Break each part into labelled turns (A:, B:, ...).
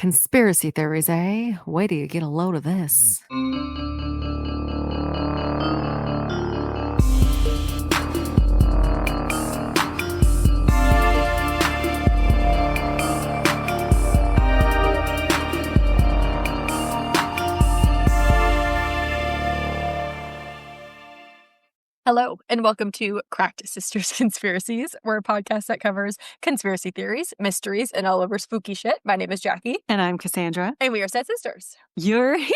A: Conspiracy theories, eh? Wait till you get a load of this.
B: Hello, and welcome to Cracked Sisters Conspiracies. We're a podcast that covers conspiracy theories, mysteries, and all over spooky shit. My name is Jackie.
A: And I'm Cassandra.
B: And we are Set Sisters.
A: You're here!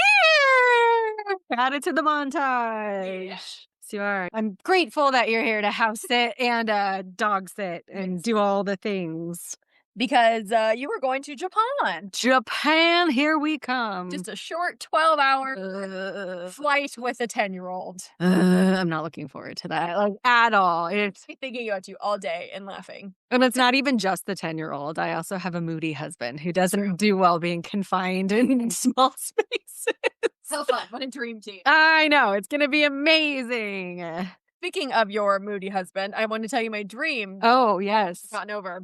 A: Added to the montage. Yes, you are. I'm grateful that you're here to house sit and dog sit and do all the things.
B: Because you were going to Japan.
A: Japan, here we come.
B: Just a short 12-hour flight with a 10-year-old.
A: I'm not looking forward to that, like, at all. It's
B: thinking about you all day and laughing.
A: And it's not even just the 10-year-old. I also have a moody husband who doesn't do well being confined in small spaces.
B: So fun. What a dream team.
A: I know. It's going to be amazing.
B: Speaking of your moody husband, I want to tell you my dream.
A: Oh, yes.
B: I've gotten over.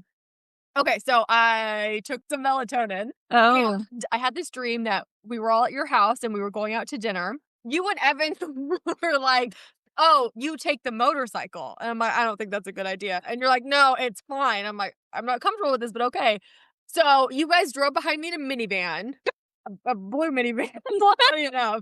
B: Okay, so I took some melatonin.
A: Oh.
B: And I had this dream that we were all at your house and we were going out to dinner. You and Evan were like, oh, you take the motorcycle. And I'm like, I don't think that's a good idea. And you're like, no, it's fine. I'm like, I'm not comfortable with this, but okay. So you guys drove behind me in a minivan, a blue minivan, funny enough.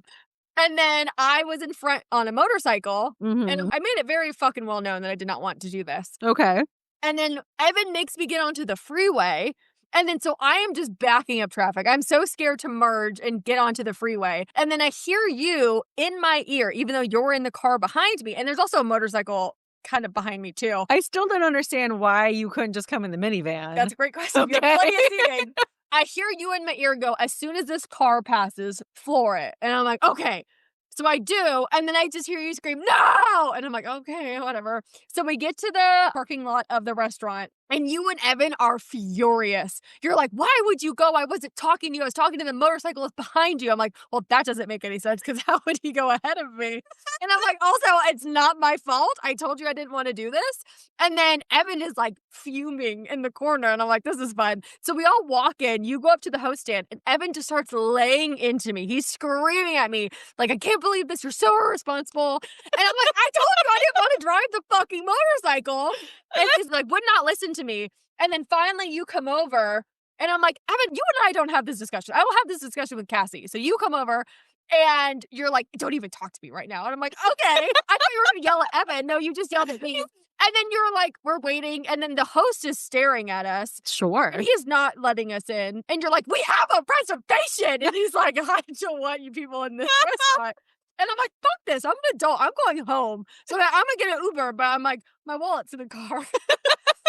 B: And then I was in front on a motorcycle.
A: Mm-hmm.
B: And I made it very fucking well known that I did not want to do this.
A: Okay.
B: And then Evan makes me get onto the freeway. And then so I am just backing up traffic. I'm so scared to merge and get onto the freeway. And then I hear you in my ear, even though you're in the car behind me. And there's also a motorcycle kind of behind me, too.
A: I still don't understand why you couldn't just come in the minivan.
B: That's a great question.
A: Okay.
B: You have plenty of seating. I hear you in my ear go, as soon as this car passes, floor it. And I'm like, okay. So I do, and then I just hear you scream, no! And I'm like, okay, whatever. So we get to the parking lot of the restaurant, and you and Evan are furious. You're like, why would you go? I wasn't talking to you. I was talking to the motorcyclist behind you. I'm like, well, that doesn't make any sense, because how would he go ahead of me? And I'm like, also, it's not my fault. I told you I didn't want to do this. And then Evan is like fuming in the corner, and I'm like, this is fun. So we all walk in. You go up to the host stand, and Evan just starts laying into me. He's screaming at me, like, I can't believe this. You're so irresponsible. And I'm like, I told you I didn't want to drive the fucking motorcycle. And he's like, would not listen to me. And then finally you come over, and I'm like, Evan, you and I don't have this discussion. I will have this discussion with Cassie. So you come over, and you're like, don't even talk to me right now. And I'm like, okay. I thought you were going to yell at Evan. No, you just yelled at me. And then you're like, we're waiting. And then the host is staring at us.
A: Sure.
B: And he's not letting us in. And you're like, we have a reservation. And he's like, I don't want you people in this restaurant. And I'm like, fuck this. I'm an adult. I'm going home. So I'm going to get an Uber. But I'm like, my wallet's in the car.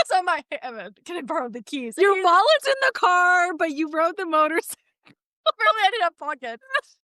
B: So I'm like, hey, Evan, can I borrow the keys?
A: Your wallet's in the car, but you rode the motorcycle.
B: Really, I didn't have pockets.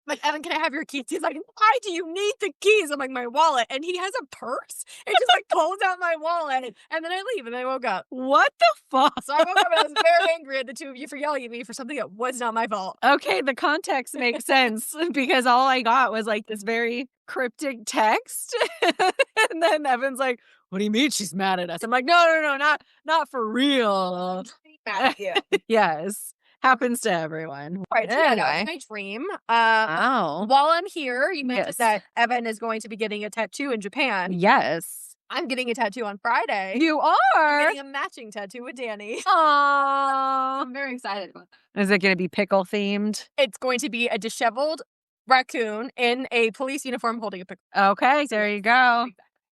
B: I'm like, Evan, can I have your keys? He's like, why do you need the keys? I'm like, my wallet. And he has a purse. And just like pulls out my wallet. And then I leave, and then I woke up.
A: What the fuck?
B: So I woke up and I was very angry at the two of you for yelling at me for something that was not my fault.
A: Okay, the context makes sense, because all I got was like this very cryptic text. And then Evan's like, what do you mean she's mad at us? I'm like, no, not for real.
B: Mad at you.
A: Yes. Happens to everyone.
B: All right, so
A: Anyway.
B: my dream.
A: Wow.
B: While I'm here, you mentioned
A: Yes.
B: that Evan is going to be getting a tattoo in Japan.
A: Yes.
B: I'm getting a tattoo on Friday.
A: You
B: I'm
A: are.
B: getting a matching tattoo with Danny.
A: Aww.
B: I'm very excited about that.
A: Is it going to be pickle themed?
B: It's going to be a disheveled raccoon in a police uniform holding a pickle.
A: Okay, there you go.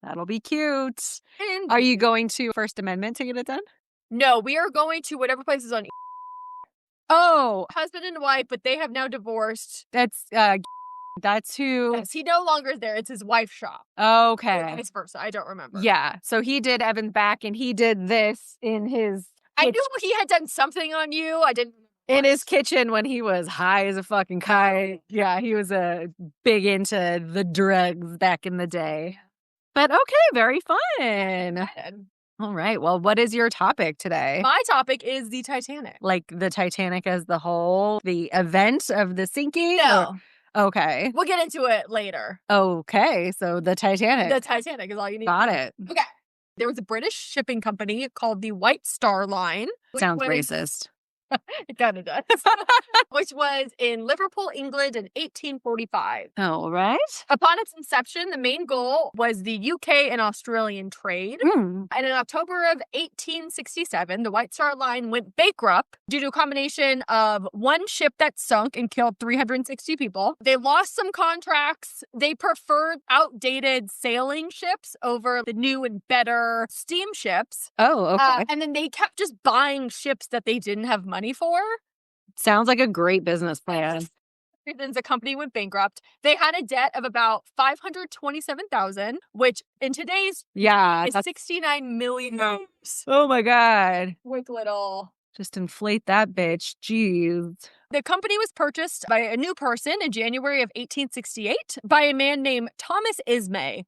A: That'll be cute.
B: And
A: Are you going to First Amendment to get it done?
B: no, we are going to whatever place is on
A: Oh,
B: husband and wife, but they have now divorced.
A: that's who.
B: Yes, he no longer is there. It's his wife's shop. Or
A: Okay.
B: vice versa. I don't remember.
A: Yeah. So he did Evan's back, and he did this in his
B: I knew he had done something on you. I didn't.
A: in his kitchen when he was high as a fucking kite. Yeah, he was big into the drugs back in the day. But okay, very fun. All right. Well, what is your topic today?
B: My topic is the Titanic.
A: Like the Titanic as the whole, the event of the sinking?
B: No.
A: Okay.
B: We'll get into it later.
A: Okay. So the Titanic.
B: The Titanic is all you need.
A: Got it.
B: Okay. There was a British shipping company called the White Star Line. which
A: Sounds
B: was-
A: racist.
B: It kind of does. Which was in Liverpool, England in 1845.
A: All right.
B: Upon its inception, the main goal was the UK and Australian trade.
A: Mm.
B: And in October of 1867, the White Star Line went bankrupt due to a combination of one ship that sunk and killed 360 people. They lost some contracts. They preferred outdated sailing ships over the new and better steamships.
A: Oh, okay.
B: And then they kept just buying ships that they didn't have money for.
A: Sounds like a great business plan.
B: Since the company went bankrupt, they had a debt of about $527,000, which in today's is $69 million.
A: Oh my God.
B: Quick little.
A: Just inflate that bitch. Jeez.
B: The company was purchased by a new person in January of 1868 by a man named Thomas Ismay.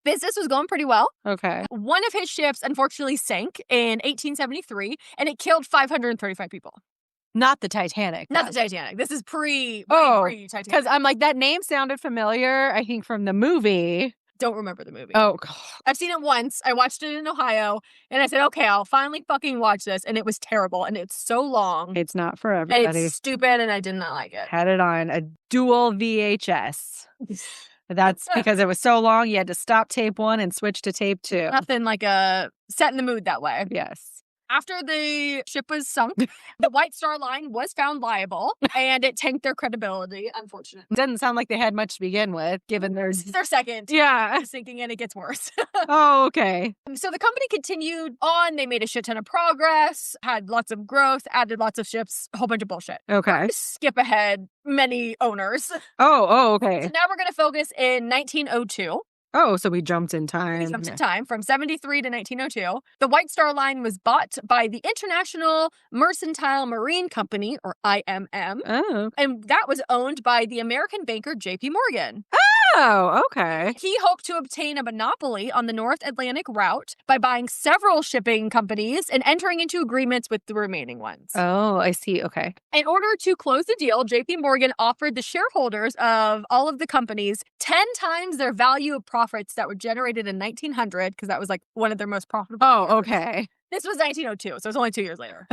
B: Business was going pretty well.
A: Okay.
B: One of his ships unfortunately sank in 1873, and it killed 535 people.
A: Not the Titanic.
B: Not the Titanic. This is pre-Titanic.
A: Because I'm like, that name sounded familiar, I think, from the movie.
B: Don't remember the movie.
A: Oh, God.
B: I've seen it once. I watched it in Ohio, and I said, okay, I'll finally fucking watch this. And it was terrible, and it's so long.
A: It's not for everybody.
B: And it's stupid, and I did not like it.
A: Had it on a dual VHS. That's because it was so long, you had to stop tape 1 and switch to tape 2.
B: Nothing like a set in the mood that way.
A: Yes.
B: After the ship was sunk, the White Star Line was found liable, and it tanked their credibility, unfortunately.
A: Doesn't sound like they had much to begin with, given there's...
B: It's their second.
A: Yeah.
B: Sinking, and it gets worse.
A: Oh, okay.
B: So the company continued on. They made a shit ton of progress, had lots of growth, added lots of ships, a whole bunch of bullshit.
A: Okay.
B: Skip ahead many owners.
A: Oh, okay.
B: So now we're going to focus in 1902.
A: Oh, so we jumped in time.
B: We jumped in time from 73 to 1902. The White Star Line was bought by the International Mercantile Marine Company, or IMM.
A: Oh.
B: And that was owned by the American banker J.P. Morgan.
A: Oh, okay.
B: He hoped to obtain a monopoly on the North Atlantic route by buying several shipping companies and entering into agreements with the remaining ones.
A: Oh, I see. Okay.
B: In order to close the deal, J.P. Morgan offered the shareholders of all of the companies 10 times their value of profits that were generated in 1900, because that was like one of their most profitable years.
A: Okay.
B: This was 1902, so it's only 2 years later.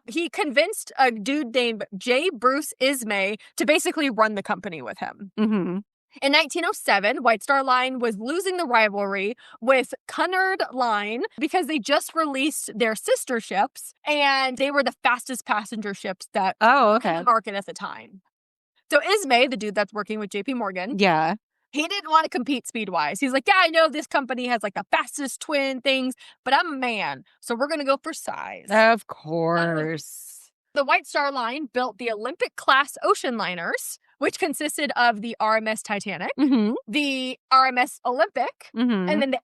B: He convinced a dude named J. Bruce Ismay to basically run the company with him.
A: Mm-hmm.
B: In 1907, White Star Line was losing the rivalry with Cunard Line because they just released their sister ships, and they were the fastest passenger ships that
A: Oh,
B: in
A: okay.
B: the market at the time. So Ismay, the dude that's working with JP Morgan,
A: Yeah.
B: he didn't want to compete speed-wise. He's like, yeah, I know this company has like the fastest twin things, but I'm a man, so we're going to go for size.
A: Of course.
B: The White Star Line built the Olympic-class ocean liners, which consisted of the RMS Titanic,
A: Mm-hmm.
B: the RMS Olympic,
A: Mm-hmm.
B: and then the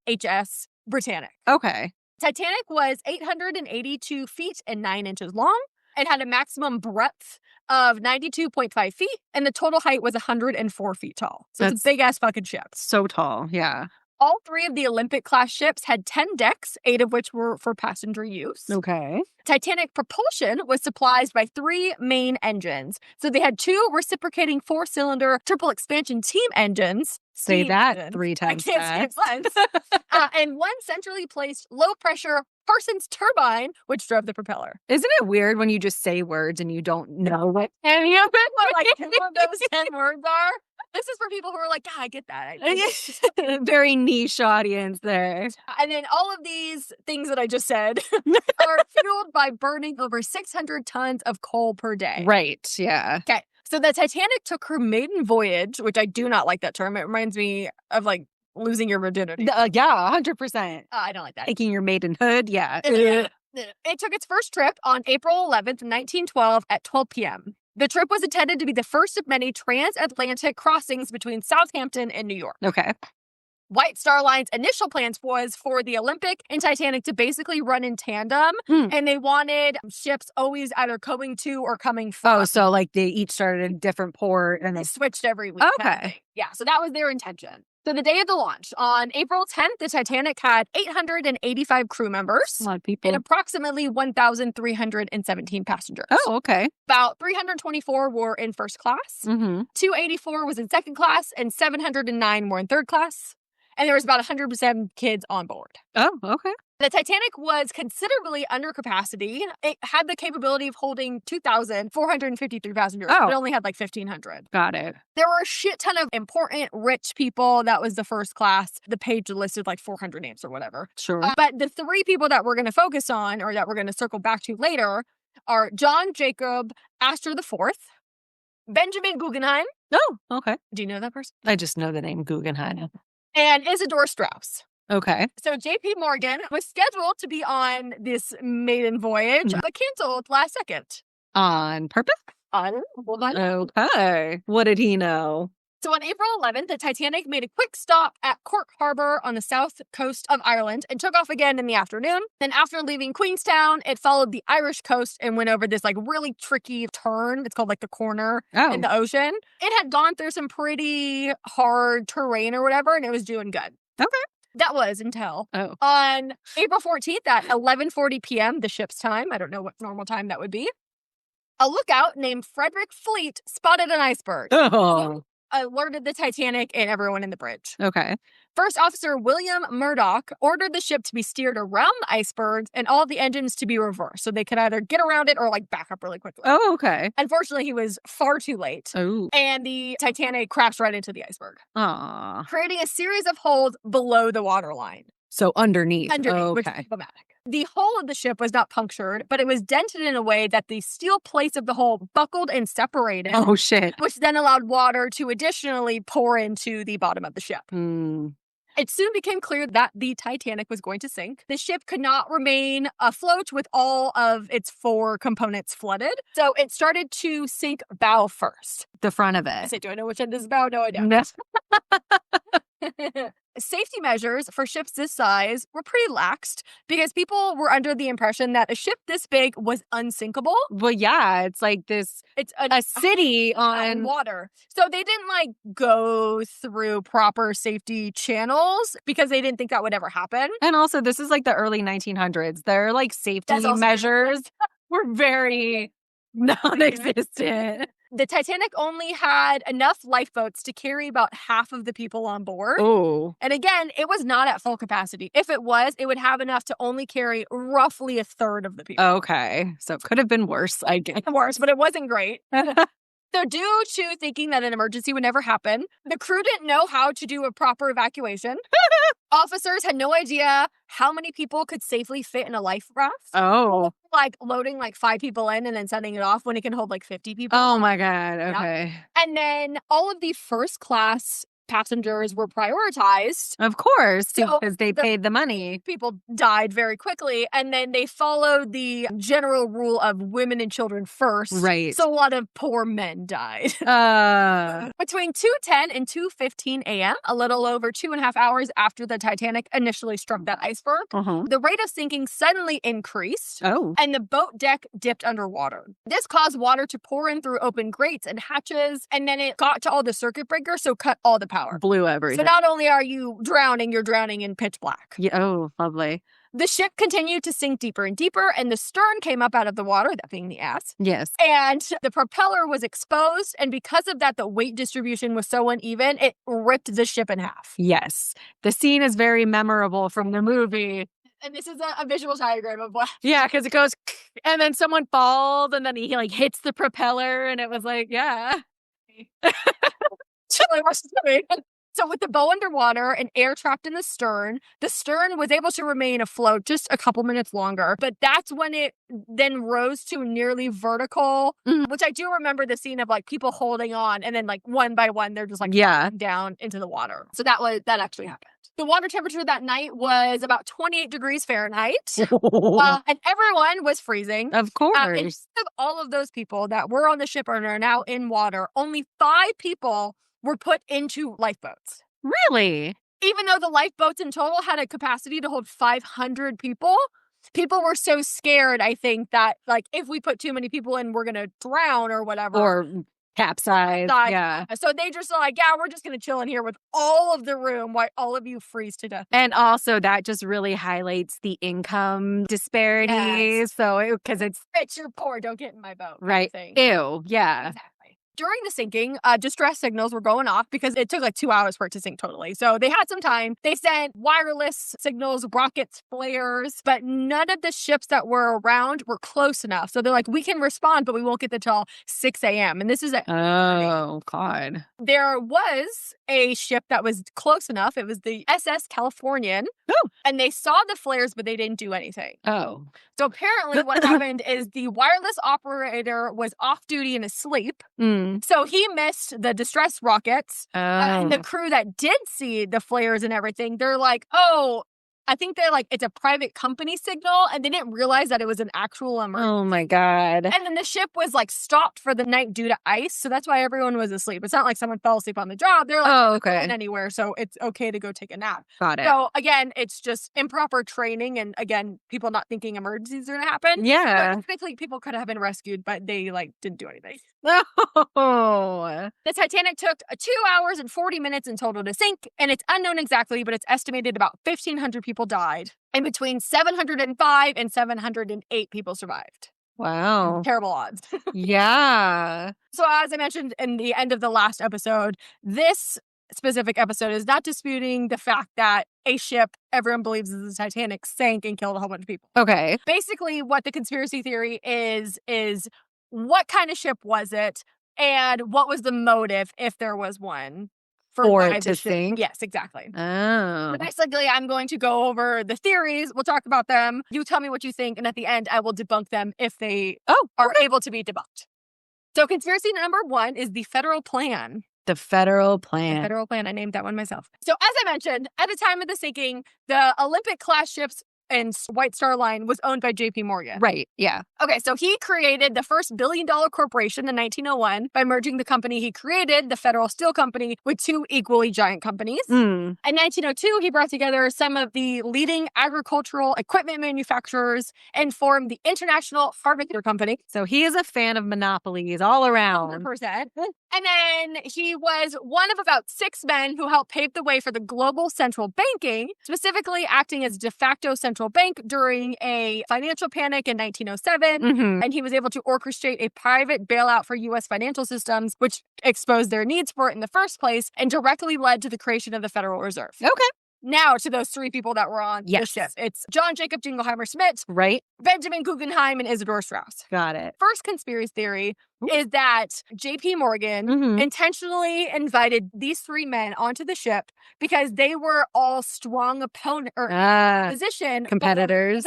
B: HMHS Britannic.
A: Okay.
B: Titanic was 882 feet and 9 inches long and had a maximum breadth of 92.5 feet, and the total height was 104 feet tall. So it's a big-ass fucking ship.
A: So tall. Yeah.
B: All 3 of the Olympic-class ships had 10 decks, 8 of which were for passenger use.
A: Okay.
B: Titanic propulsion was supplied by 3 main engines. So they had 2 reciprocating 4-cylinder triple expansion steam engines.
A: Say
B: Steam
A: that
B: engines.
A: 3 times
B: I can't
A: fast.
B: say it once. And 1 centrally placed low-pressure Parsons turbine, which drove the propeller.
A: Isn't it weird when you just say words and you don't know what any of it?
B: What, like, 2 of those 10 words are? This is for people who are like, yeah, I get that.
A: Very niche audience there.
B: And then all of these things that I just said are fueled by burning over 600 tons of coal per day.
A: Right. Yeah.
B: Okay. So the Titanic took her maiden voyage, which I do not like that term. It reminds me of like losing your virginity.
A: Yeah, 100%.
B: I don't like that.
A: Taking your maidenhood. Yeah.
B: It took its first trip on April 11th, 1912 at 12 p.m. The trip was intended to be the first of many transatlantic crossings between Southampton and New York.
A: Okay.
B: White Star Line's initial plans was for the Olympic and Titanic to basically run in tandem, and they wanted ships always either going to or coming from.
A: Oh, so like they each started in a different port and
B: They
A: they...
B: switched every week.
A: Okay.
B: Yeah, so that was their intention. So the day of the launch, on April 10th, the Titanic had 885 crew members.
A: A lot of people.
B: And approximately 1,317 passengers.
A: Oh, okay.
B: About 324 were in first class,
A: Mm-hmm.
B: 284 was in second class, and 709 were in third class. And there was about 107 kids on board.
A: Oh, okay.
B: The Titanic was considerably under capacity. It had the capability of holding 2,453 passengers.
A: Oh.
B: It only had like 1,500.
A: Got it.
B: There were a shit ton of important, rich people. That was the first class. The page listed like 400 names or whatever.
A: Sure.
B: But the three people that we're going to focus on, or that we're going to circle back to later, are John Jacob Astor IV, Benjamin Guggenheim.
A: Oh, okay.
B: Do you know that person?
A: I just know the name Guggenheim.
B: And Isidore Straus.
A: Okay.
B: So JP Morgan was scheduled to be on this maiden voyage, but canceled last second.
A: On purpose?
B: Hold on.
A: Okay. What did he know?
B: So on April 11th, the Titanic made a quick stop at Cork Harbour on the south coast of Ireland and took off again in the afternoon. Then after leaving Queenstown, it followed the Irish coast and went over this like really tricky turn. It's called like the corner in the ocean. It had gone through some pretty hard terrain or whatever, and it was doing good.
A: Okay.
B: That was until on April 14th at 11:40 p.m., the ship's time. I don't know what normal time that would be. A lookout named Frederick Fleet spotted an iceberg.
A: Oh.
B: Alerted the Titanic and everyone in the bridge.
A: Okay.
B: First Officer William Murdoch ordered the ship to be steered around the iceberg and all the engines to be reversed so they could either get around it or like back up really quickly.
A: Oh, okay.
B: Unfortunately, he was far too late.
A: Oh.
B: And the Titanic crashed right into the iceberg.
A: Aw.
B: Creating a series of holes below the waterline.
A: So underneath.
B: Which is problematic. The hull of the ship was not punctured, but it was dented in a way that the steel plates of the hull buckled and separated.
A: Oh, shit.
B: Which then allowed water to additionally pour into the bottom of the ship. It soon became clear that the Titanic was going to sink. The ship could not remain afloat with all of its four components flooded. So it started to sink bow first.
A: The front of it.
B: I say, do I know which end is bow? No, I don't.
A: No.
B: Safety measures for ships this size were pretty laxed because people were under the impression that a ship this big was unsinkable.
A: Well, yeah, it's like this. It's a city on
B: water. So they didn't like go through proper safety channels because they didn't think that would ever happen.
A: And also, this is like the early 1900s. Their like safety measures were very non-existent.
B: The Titanic only had enough lifeboats to carry about half of the people on board.
A: Oh.
B: And again, it was not at full capacity. If it was, it would have enough to only carry roughly a third of the people.
A: Okay. So it could have been worse, I guess.
B: Worse, but it wasn't great. So due to thinking that an emergency would never happen, the crew didn't know how to do a proper evacuation. Officers had no idea how many people could safely fit in a life raft.
A: Oh.
B: Like loading like 5 people in and then sending it off when it can hold like 50 people.
A: Oh my God. Okay.
B: Yeah. And then all of the first class passengers were prioritized.
A: Of course,
B: So
A: because they paid the money.
B: People died very quickly, and then they followed the general rule of women and children first.
A: Right.
B: So a lot of poor men died. Between 2:10 and 2:15 a.m., a little over 2.5 hours after the Titanic initially struck that iceberg, the rate of sinking suddenly increased, and the boat deck dipped underwater. This caused water to pour in through open grates and hatches, and then it got to all the circuit breakers, so cut all the power.
A: Blew everything.
B: So not only are you drowning, you're drowning in pitch black.
A: Yeah. Oh, lovely.
B: The ship continued to sink deeper and deeper, and the stern came up out of the water, that being the ass.
A: Yes.
B: And the propeller was exposed, and because of that, the weight distribution was so uneven, it ripped the ship in half.
A: Yes. The scene is very memorable from the movie.
B: And this is a visual diagram of what...
A: Yeah, because it goes, and then someone falls, and then he like hits the propeller, and it was like, yeah.
B: So with the bow underwater and air trapped in the stern was able to remain afloat just a couple minutes longer. But that's when it then rose to nearly vertical, which I do remember the scene of like people holding on and then like one by one, they're just like down into the water. So that actually happened. The water temperature that night was about 28 degrees Fahrenheit. And everyone was freezing.
A: Of course.
B: Instead of all of those people that were on the ship and are now in water, only 5 people were put into lifeboats.
A: Really?
B: Even though the lifeboats in total had a capacity to hold 500 people, people were so scared, I think, that like if we put too many people in, we're going to drown or whatever.
A: Or capsize. Yeah.
B: So they just like, yeah, we're just going to chill in here with all of the room while all of you freeze to death.
A: And also that just really highlights the income disparities.
B: Yes.
A: So because it's
B: rich or poor, don't get in my boat.
A: Right. Ew. Yeah.
B: Exactly. During the sinking, distress signals were going off because it took like 2 hours for it to sink totally. So they had some time. They sent wireless signals, rockets, flares, but none of the ships that were around were close enough. So they're like, we can respond, but we won't get there till 6 a.m. And this is
A: Oh, God.
B: There was a ship that was close enough. It was the SS Californian.
A: Oh.
B: And they saw the flares, but they didn't do anything.
A: Oh.
B: So apparently what happened is the wireless operator was off duty and asleep. So he missed the distress rockets. And the crew that did see the flares and everything, they're like, oh, I think they're like, it's a private company signal, and they didn't realize that it was an actual emergency.
A: Oh my God.
B: And then the ship was like stopped for the night due to ice, so that's why everyone was asleep. It's not like someone fell asleep on the job. They're like,
A: oh, okay,
B: going anywhere, so it's okay to go take a nap.
A: Got it.
B: So again, it's just improper training, and again, people not thinking emergencies are gonna happen.
A: Yeah.
B: So technically, people could have been rescued, but they like didn't do anything.
A: Oh.
B: The Titanic took 2 hours and 40 minutes in total to sink, and it's unknown exactly, but it's estimated about 1,500 people died, and between 705 and 708 people survived.
A: Wow.
B: Terrible odds.
A: Yeah.
B: So as I mentioned in the end of the last episode, this specific episode is not disputing the fact that a ship everyone believes is the Titanic sank and killed a whole bunch of people.
A: Okay.
B: Basically, what the conspiracy theory is what kind of ship was it, and what was the motive, if there was one,
A: for it to sink?
B: Yes, exactly.
A: Oh.
B: So basically, I'm going to go over the theories. We'll talk about them. You tell me what you think, and at the end, I will debunk them if they are able to be debunked. So conspiracy number 1 is the federal plan.
A: The federal plan.
B: The federal plan. I named that one myself. So as I mentioned, at the time of the sinking, the Olympic-class ships and White Star Line was owned by J.P. Morgan.
A: Right, yeah.
B: Okay, so he created the first billion-dollar corporation in 1901 by merging the company he created, the Federal Steel Company, with 2 equally giant companies. In 1902, he brought together some of the leading agricultural equipment manufacturers and formed the International Harvester Company.
A: So he is a fan of monopolies all around.
B: 100%. And then he was one of about 6 men who helped pave the way for the global central banking, specifically acting as de facto central bank during a financial panic in 1907. And he was able to orchestrate a private bailout for U.S. financial systems, which exposed their needs for it in the first place and directly led to the creation of the Federal Reserve.
A: Okay.
B: Now to those 3 people that were on the ship. It's John Jacob Jingleheimer Schmidt,
A: right?
B: Benjamin Guggenheim, and Isidor Straus.
A: Got it.
B: First conspiracy theory is that J.P. Morgan intentionally invited these 3 men onto the ship because they were all strong position
A: competitors,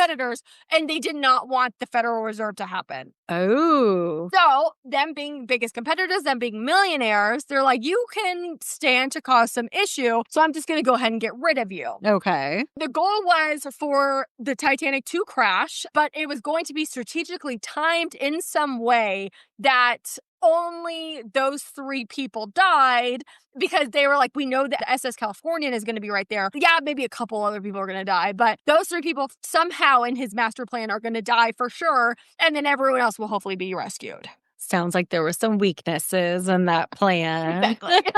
B: and they did not want the Federal Reserve to happen.
A: Oh.
B: So, them being biggest competitors, them being millionaires, they're like, you can stand to cause some issue, so I'm just going to go ahead and get rid of you.
A: Okay.
B: The goal was for the Titanic to crash, but it was going to be strategically timed in some way that only those 3 people died because they were like, we know that the SS Californian is going to be right there. Yeah, maybe a couple other people are going to die, but those 3 people somehow in his master plan are going to die for sure, and then everyone else will hopefully be rescued.
A: Sounds like there were some weaknesses in that plan.
B: Exactly.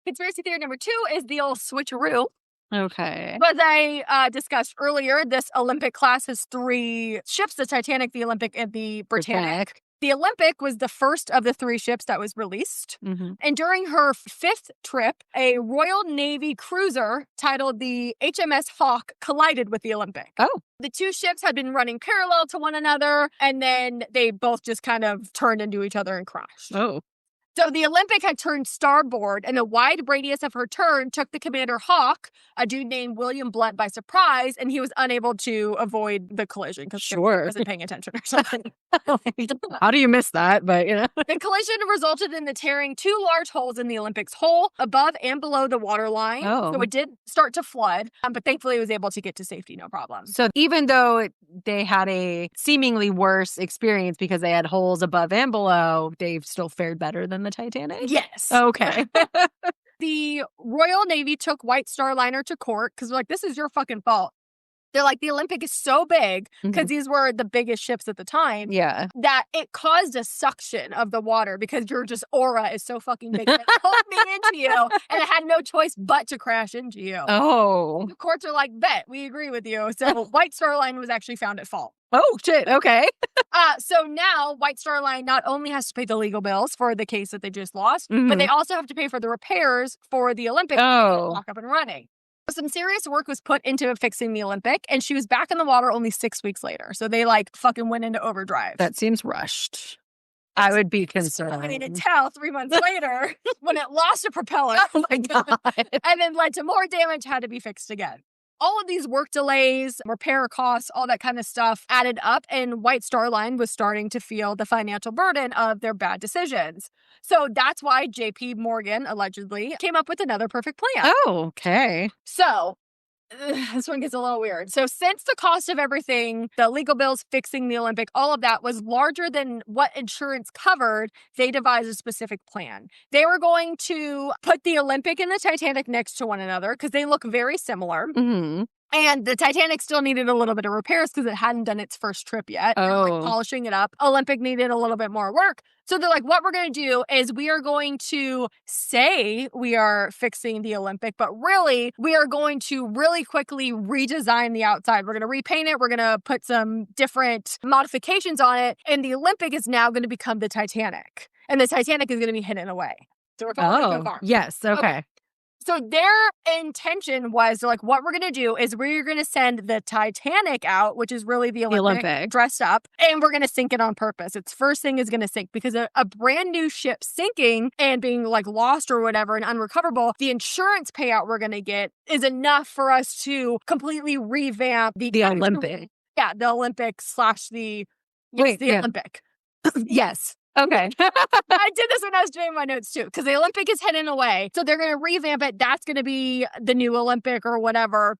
B: Conspiracy theory number 2 is the old switcheroo.
A: Okay.
B: As I discussed earlier, this Olympic class has 3 ships, the Titanic, the Olympic, and the Britannic. The Olympic was the first of the 3 ships that was released. And during her 5th trip, a Royal Navy cruiser titled the HMS Hawk collided with the Olympic.
A: Oh.
B: The 2 ships had been running parallel to one another, and then they both just kind of turned into each other and crashed.
A: Oh.
B: So the Olympic had turned starboard, and the wide radius of her turn took the commander Hawk, a dude named William Blunt, by surprise, and he was unable to avoid the collision because he wasn't paying attention or something.
A: How do you miss that? But, you know.
B: The collision resulted in the tearing 2 large holes in the Olympic's hull, above and below the waterline.
A: Oh.
B: So it did start to flood, but thankfully it was able to get to safety, no problem.
A: So even though they had a seemingly worse experience because they had holes above and below, they've still fared better than the Titanic?
B: Yes.
A: Okay.
B: The Royal Navy took White Star Liner to court because they're like, this is your fucking fault. They're like, the Olympic is so big, because these were the biggest ships at the time, that it caused a suction of the water because your just aura is so fucking big. It pulled me into you, and it had no choice but to crash into you.
A: Oh.
B: The courts are like, bet, we agree with you. So White Star Line was actually found at fault.
A: Oh, shit. Okay.
B: So now White Star Line not only has to pay the legal bills for the case that they just lost, but they also have to pay for the repairs for the Olympic
A: Oh.
B: lock up and running. Some serious work was put into fixing the Olympic, and she was back in the water only 6 weeks later. So they like fucking went into overdrive.
A: That seems rushed. I would be concerned.
B: I mean, to tell 3 months later when it lost a propeller.
A: Oh my God.
B: And then led to more damage, had to be fixed again. All of these work delays, repair costs, all that kind of stuff added up, and White Star Line was starting to feel the financial burden of their bad decisions. So that's why JP Morgan, allegedly, came up with another perfect plan.
A: Oh, okay.
B: So this one gets a little weird. So since the cost of everything, the legal bills, fixing the Olympic, all of that was larger than what insurance covered, they devised a specific plan. They were going to put the Olympic and the Titanic next to one another because they look very similar.
A: Mm-hmm.
B: And the Titanic still needed a little bit of repairs because it hadn't done its first trip yet. They were, like, polishing it up. Olympic needed a little bit more work. So they're like, what we're going to do is we are going to say we are fixing the Olympic, but really we are going to really quickly redesign the outside. We're going to repaint it. We're going to put some different modifications on it. And the Olympic is now going to become the Titanic. And the Titanic is going to be hidden away. So we're following so far.
A: Yes. Okay.
B: So their intention was like, what we're going to do is we're going to send the Titanic out, which is really the Olympic, dressed up, and we're going to sink it on purpose. Its first thing is going to sink because a brand new ship sinking and being like lost or whatever and unrecoverable, the insurance payout we're going to get is enough for us to completely revamp the
A: Olympic.
B: Yeah, the Olympic / the Olympic.
A: Yes. Okay.
B: I did this when I was doing my notes too, because the Olympic is hidden away. So they're going to revamp it. That's going to be the new Olympic or whatever.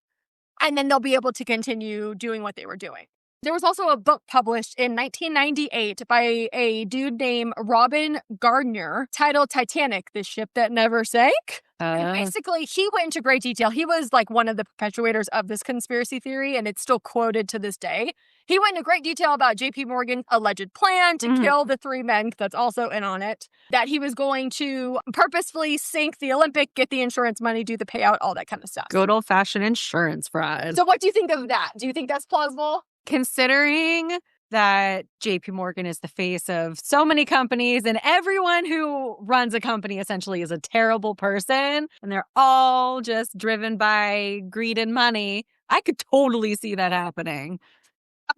B: And then they'll be able to continue doing what they were doing. There was also a book published in 1998 by a dude named Robin Gardner titled Titanic, the Ship That Never Sank. And basically, he went into great detail. He was like one of the perpetuators of this conspiracy theory, and it's still quoted to this day. He went into great detail about JP Morgan's alleged plan to kill the 3 men, that's also in on it, that he was going to purposefully sink the Olympic, get the insurance money, do the payout, all that kind of stuff.
A: Good old-fashioned insurance fraud.
B: So what do you think of that? Do you think that's plausible?
A: Considering that JP Morgan is the face of so many companies and everyone who runs a company essentially is a terrible person and they're all just driven by greed and money, I could totally see that happening.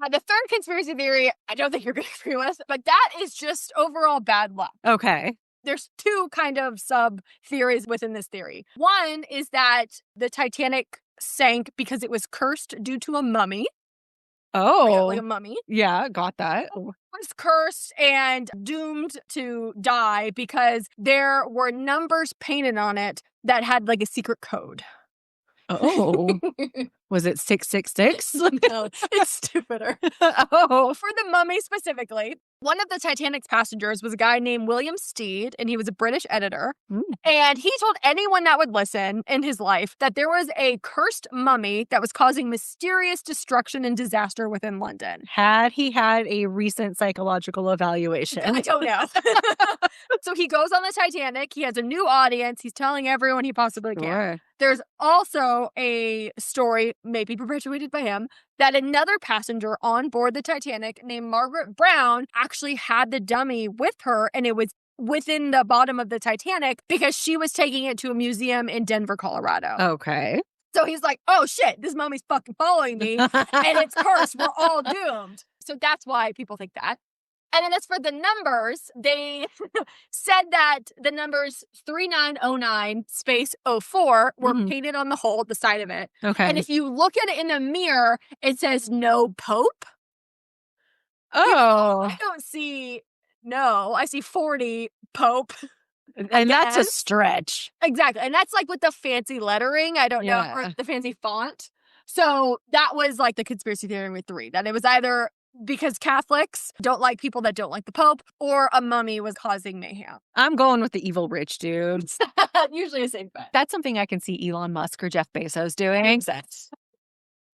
B: The third conspiracy theory, I don't think you're going to agree with, but that is just overall bad luck.
A: Okay.
B: There's 2 kind of sub-theories within this theory. One is that the Titanic sank because it was cursed due to a mummy.
A: Oh.
B: Like a mummy.
A: Yeah, got that.
B: It was cursed and doomed to die because there were numbers painted on it that had like a secret code.
A: Oh. Was it 666?
B: No, it's stupider.
A: Oh.
B: For the mummy specifically, one of the Titanic's passengers was a guy named William Stead, and he was a British editor. And he told anyone that would listen in his life that there was a cursed mummy that was causing mysterious destruction and disaster within London.
A: Had he had a recent psychological evaluation?
B: I don't know. So he goes on the Titanic. He has a new audience. He's telling everyone he possibly can.
A: Sure.
B: There's also a story, maybe perpetuated by him, that another passenger on board the Titanic named Margaret Brown actually had the dummy with her, and it was within the bottom of the Titanic because she was taking it to a museum in Denver, Colorado.
A: Okay.
B: So he's like, oh shit, this mummy's fucking following me, and it's cursed. We're all doomed. So that's why people think that. And then as for the numbers, they said that the numbers 3909 space 04 were painted on the hull, the side of it.
A: Okay.
B: And if you look at it in the mirror, it says no Pope.
A: Oh.
B: I don't see I see 40 Pope.
A: And that's a stretch.
B: Exactly. And that's like with the fancy lettering. I don't know, or the fancy font. So that was like the conspiracy theory with 3, that it was either because Catholics don't like people that don't like the Pope, or a mummy was causing mayhem.
A: I'm going with the evil rich dude.
B: Usually a safe bet.
A: That's something I can see Elon Musk or Jeff Bezos doing.
B: Makes sense.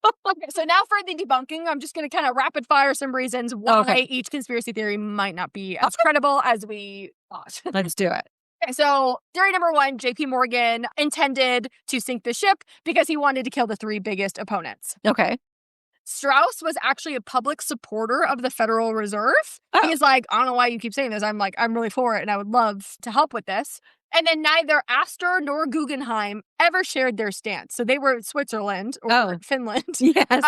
B: Okay, so now for the debunking, I'm just going to kind of rapid fire some reasons why each conspiracy theory might not be as credible as we thought.
A: Let's do it.
B: Okay, so theory number 1, JP Morgan intended to sink the ship because he wanted to kill the 3 biggest opponents.
A: Okay.
B: Strauss was actually a public supporter of the Federal Reserve.
A: Oh.
B: He's like, I don't know why you keep saying this. I'm really for it, and I would love to help with this. And then neither Astor nor Guggenheim ever shared their stance. So they were Switzerland or Finland.
A: Yes.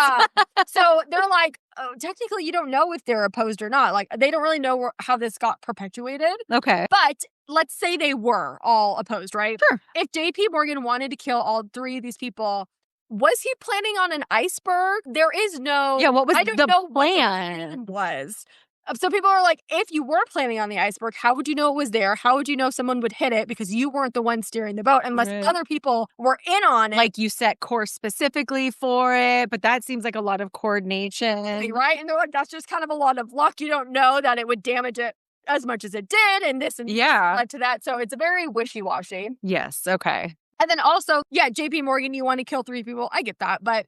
B: So they're like, oh, technically, you don't know if they're opposed or not. Like, they don't really know how this got perpetuated.
A: Okay.
B: But let's say they were all opposed, right?
A: Sure.
B: If J.P. Morgan wanted to kill all three of these people, was he planning on an iceberg? There is no...
A: Yeah, what was
B: I don't
A: the
B: know
A: plan?
B: what the plan was. So people are like, if you were planning on the iceberg, how would you know it was there? How would you know someone would hit it? Because you weren't the one steering the boat unless other people were in on it.
A: Like you set course specifically for it, but that seems like a lot of coordination.
B: Right? And they're like, that's just kind of a lot of luck. You don't know that it would damage it as much as it did, and this and led to that. So it's very wishy-washy.
A: Yes, okay.
B: And then also, J.P. Morgan, you want to kill 3 people. I get that, but...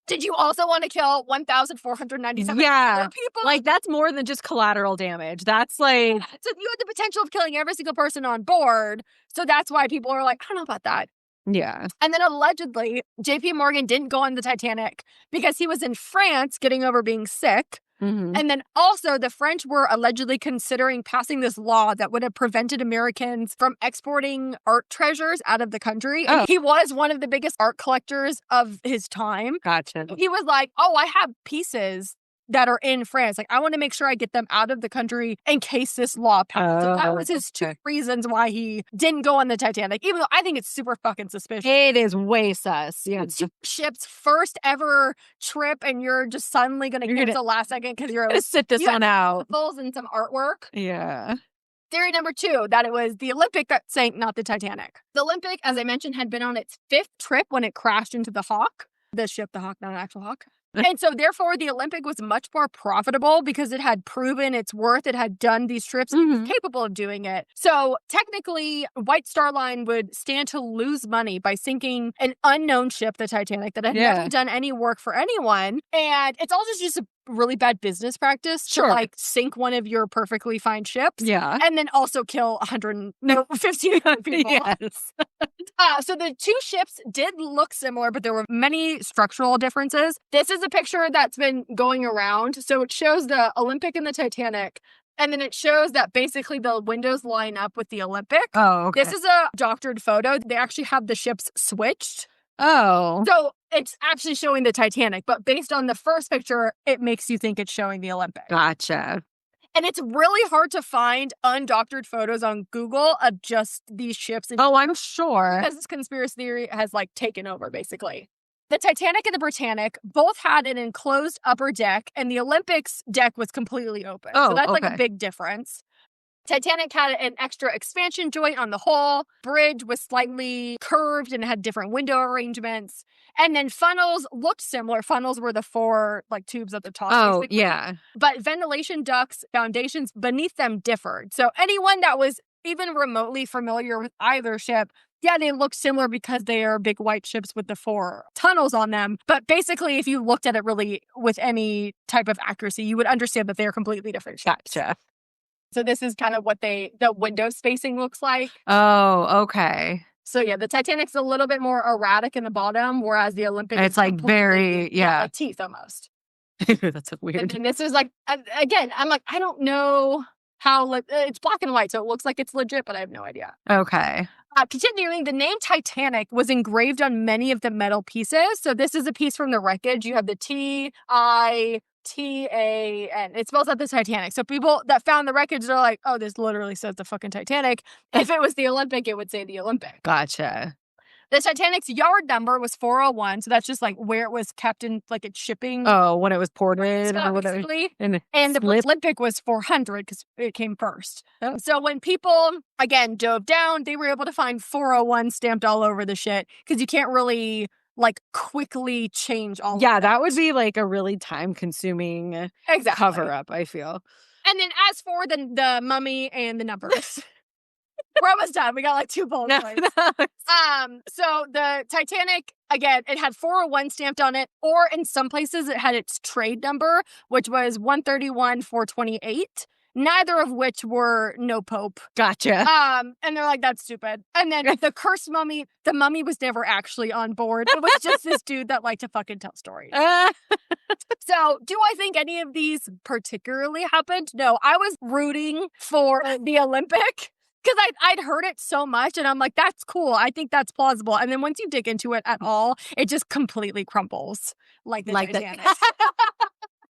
B: Did you also want to kill 1,497 people?
A: Like, that's more than just collateral damage. That's like...
B: So you had the potential of killing every single person on board. So that's why people are like, I don't know about that.
A: Yeah.
B: And then allegedly, J.P. Morgan didn't go on the Titanic because he was in France getting over being sick.
A: Mm-hmm.
B: And then also the French were allegedly considering passing this law that would have prevented Americans from exporting art treasures out of the country. And he was one of the biggest art collectors of his time.
A: Gotcha.
B: He was like, oh, I have pieces that are in France. Like, I want to make sure I get them out of the country in case this law passed. So that was his 2 reasons why he didn't go on the Titanic, even though I think it's super fucking suspicious.
A: It is way sus. Yeah.
B: It's ship's first ever trip, and you're just suddenly going to cancel last second because you're
A: going to sit this one out.
B: And some artwork.
A: Yeah.
B: Theory number 2, that it was the Olympic that sank, not the Titanic. The Olympic, as I mentioned, had been on its 5th trip when it crashed into the Hawk. The ship, the Hawk, not an actual hawk. And so, therefore, the Olympic was much more profitable because it had proven its worth. It had done these trips and it was capable of doing it. So, technically, White Star Line would stand to lose money by sinking an unknown ship, the Titanic, that had never done any work for anyone. And it's also just a really bad business practice to, like, sink one of your perfectly fine ships.
A: Yeah.
B: And then also kill 150 people.
A: Yes.
B: So the 2 ships did look similar, but there were many structural differences. This is a picture that's been going around. So it shows the Olympic and the Titanic. And then it shows that basically the windows line up with the Olympic.
A: Oh, okay.
B: This is a doctored photo. They actually have the ships switched.
A: Oh.
B: So it's actually showing the Titanic, but based on the first picture, it makes you think it's showing the Olympic.
A: Gotcha.
B: And it's really hard to find undoctored photos on Google of just these ships.
A: Oh, I'm sure.
B: Because this conspiracy theory has, like, taken over, basically. The Titanic and the Britannic both had an enclosed upper deck, and the Olympic's deck was completely open.
A: Oh,
B: so that's like a big difference. Titanic had an extra expansion joint on the hull. Bridge was slightly curved and had different window arrangements. And then funnels looked similar. Funnels were the 4, like, tubes at the top.
A: Oh,
B: basically.
A: yeah.
B: But ventilation ducts, foundations beneath them differed. So anyone that was even remotely familiar with either ship, they look similar because they are big white ships with the 4 tunnels on them. But basically, if you looked at it really with any type of accuracy, you would understand that they are completely different ships.
A: Gotcha.
B: So this is kind of what the window spacing looks like.
A: Oh, okay.
B: So the Titanic's a little bit more erratic in the bottom, whereas the Olympic
A: it's like very,
B: like teeth almost.
A: That's weird.
B: And this is like, again, I'm like, I don't know how, it's black and white, so it looks like it's legit, but I have no idea.
A: Okay.
B: Continuing, the name Titanic was engraved on many of the metal pieces. So this is a piece from the wreckage. You have the TITAN. It spells out the Titanic. So people that found the wreckage, they're like, oh, this literally says the fucking Titanic. If it was the Olympic, it would say the Olympic.
A: Gotcha.
B: The Titanic's yard number was 401, so that's just like where it was kept in, like, its shipping.
A: Oh, when it was ported or whatever.
B: And the Olympic was 400 because it came first. Oh. So when people, again, dove down, they were able to find 401 stamped all over the shit because you can't really, like, quickly change all of that.
A: That would be, like, a really time-consuming cover-up, I feel.
B: And then as for the mummy and the numbers... We're almost done. We got like 2 bullet points. So the Titanic, again, it had 401 stamped on it, or in some places it had its trade number, which was 131-428. Neither of which were no Pope.
A: Gotcha.
B: And they're like, that's stupid. And then the cursed mummy, the mummy was never actually on board. It was just this dude that liked to fucking tell stories. So, do I think any of these particularly happened? No, I was rooting for the Olympic because I'd heard it so much and I'm like, that's cool. I think that's plausible. And then once you dig into it at all, it just completely crumbles like the Titanic.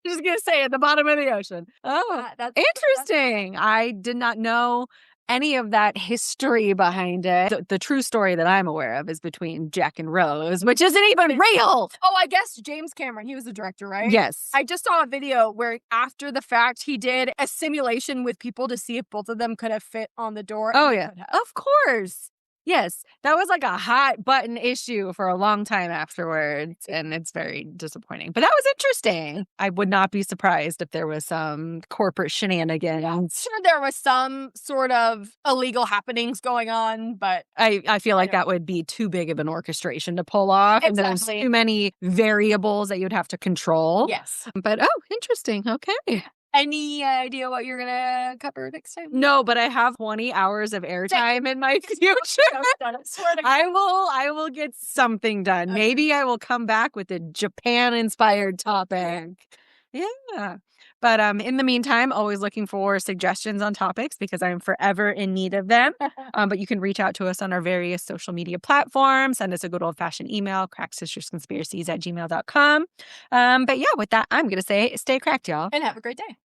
A: Just gonna say at the bottom of the ocean. Oh,
B: that's
A: interesting. I did not know any of that history behind it. The true story that I'm aware of is between Jack and Rose, which isn't even real.
B: Oh, I guess James Cameron, he was the director, right?
A: Yes.
B: I just saw a video where after the fact, he did a simulation with people to see if both of them could have fit on the door.
A: Oh, yeah. Of course. Yes, that was like a hot button issue for a long time afterwards, and it's very disappointing. But that was interesting. I would not be surprised if there was some corporate shenanigans.
B: I'm sure there was some sort of illegal happenings going on, but
A: I feel like that would be too big of an orchestration to pull off.
B: Exactly.
A: And there's too many variables that you'd have to control.
B: Yes.
A: But interesting. Okay.
B: Any idea what you're gonna cover next time?
A: No, but I have 20 hours of airtime in my future. I will get something done.
B: Okay.
A: Maybe I will come back with a Japan-inspired topic. Yeah. But in the meantime, always looking for suggestions on topics because I'm forever in need of them. But you can reach out to us on our various social media platforms. Send us a good old-fashioned email, crackssistersconspiracies@gmail.com. But yeah, with that, I'm going to say stay cracked, y'all.
B: And have a great day.